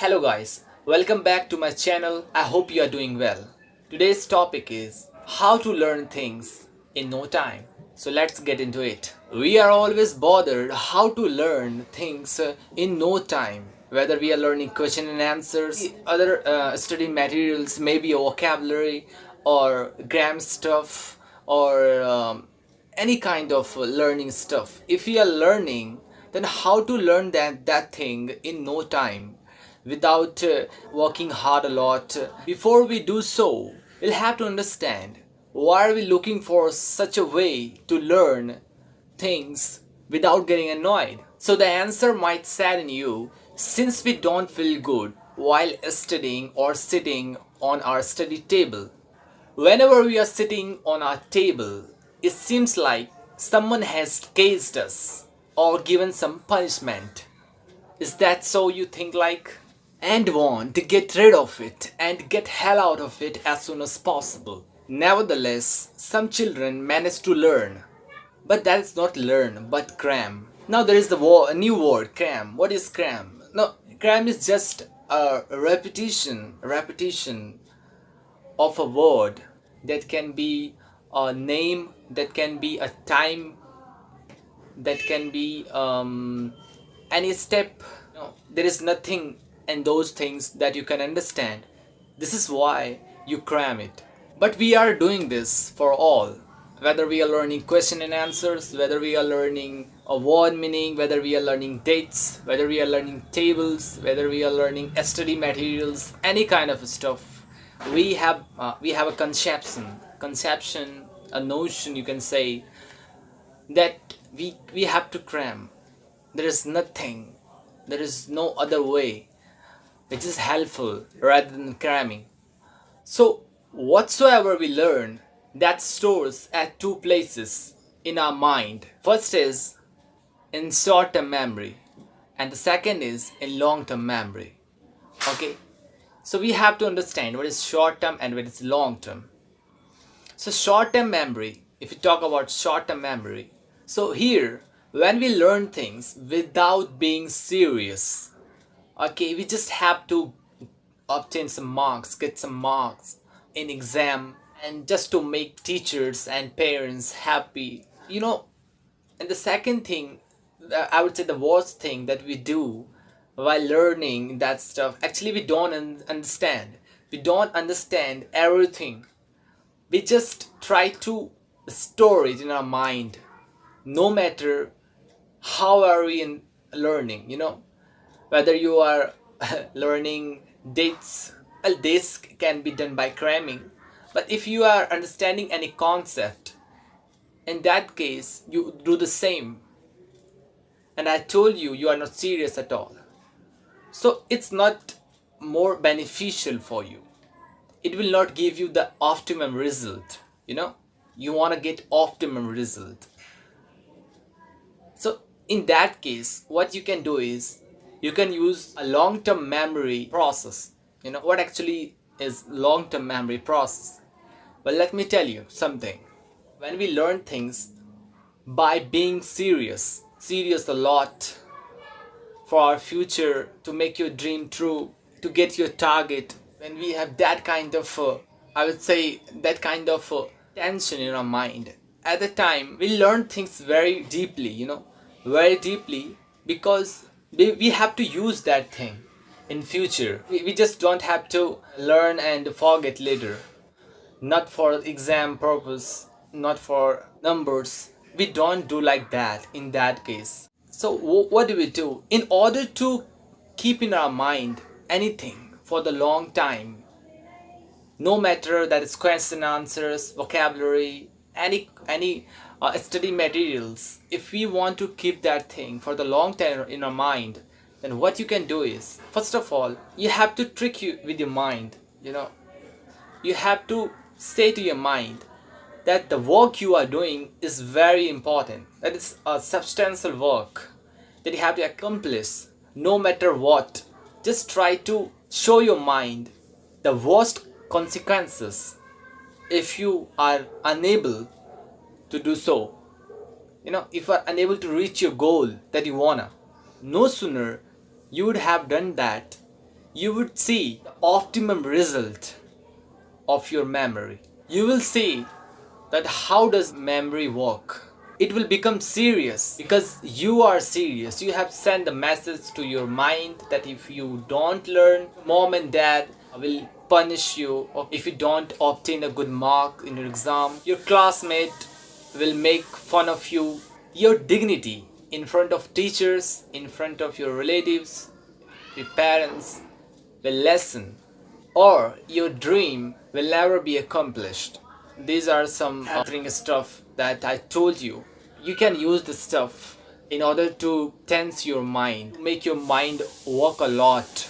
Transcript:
Hello guys, welcome back to my channel. I hope you are doing well. Today's topic is how to learn things in no time. So let's get into it. We are always bothered how to learn things in no time. Whether we are learning question and answers, other study materials, maybe a vocabulary or gram stuff or any kind of learning stuff. If we are learning, then how to learn that thing in no time without working hard a lot. Before we do so, we'll have to understand why are we looking for such a way to learn things without getting annoyed. So the answer might sadden you, since we don't feel good while studying or sitting on our study table. Whenever we are sitting on our table, it seems like someone has caged us or given some punishment. Is that so you think like? And want to get rid of it and get hell out of it as soon as possible. Nevertheless, some children manage to learn. But that is not learn, but cram. Now there is a new word, cram. What is cram? No, cram is just a repetition of a word that can be a name, that can be a time, that can be any step. No, there is nothing in those things that you can understand. This is why you cram it. But we are doing this for all. Whether we are learning question and answers, whether we are learning a word meaning, whether we are learning dates, whether we are learning tables, whether we are learning study materials, any kind of stuff, we have a conception, a notion, you can say, that we have to cram. There is nothing, there is no other way which is helpful rather than cramming. So whatsoever we learn, that stores at two places in our mind. First is in short-term memory and the second is in long-term memory. Okay, so we have to understand what is short-term and what is long-term. So short-term memory, if we talk about short-term memory, so here when we learn things without being serious, okay, we just have to obtain some marks, get some marks in exam, and just to make teachers and parents happy, and the second thing, I would say the worst thing that we do while learning that stuff, actually we don't understand, we don't understand everything. We just try to store it in our mind, no matter how are we in learning, whether you are learning dates. Well, this can be done by cramming, but if you are understanding any concept, in that case you do the same, and I told you you are not serious at all. So it's not more beneficial for you, it will not give you the optimum result. You want to get optimum result. So in that case, what you can do is you can use a long-term memory process. What actually is long-term memory process? Well, let me tell you something. When we learn things by being serious a lot for our future, to make your dream true, to get your target, when we have that kind of I would say that kind of tension in our mind, at the time we learn things very deeply, very deeply, because we have to use that thing in future. We just don't have to learn and forget later, not for exam purpose, not for numbers. We don't do like that in that case. So what do we do in order to keep in our mind anything for the long time, no matter that is question answers, vocabulary, any study materials? If we want to keep that thing for the long time in our mind, then what you can do is, first of all, you have to trick you with your mind. You have to say to your mind that the work you are doing is very important, that it's a substantial work that you have to accomplish no matter what. Just try to show your mind the worst consequences if you are unable to do so. If you are unable to reach your goal that you wanna, no sooner you would have done that, you would see the optimum result of your memory. You will see that how does memory work. It will become serious because you are serious. You have sent a message to your mind that if you don't learn, mom and dad will punish you. Or if you don't obtain a good mark in your exam, your classmate will make fun of you. Your dignity in front of teachers, in front of your relatives, your parents will lessen, or your dream will never be accomplished. These are some hampering stuff that I told you. You can use this stuff in order to tense your mind, make your mind work a lot.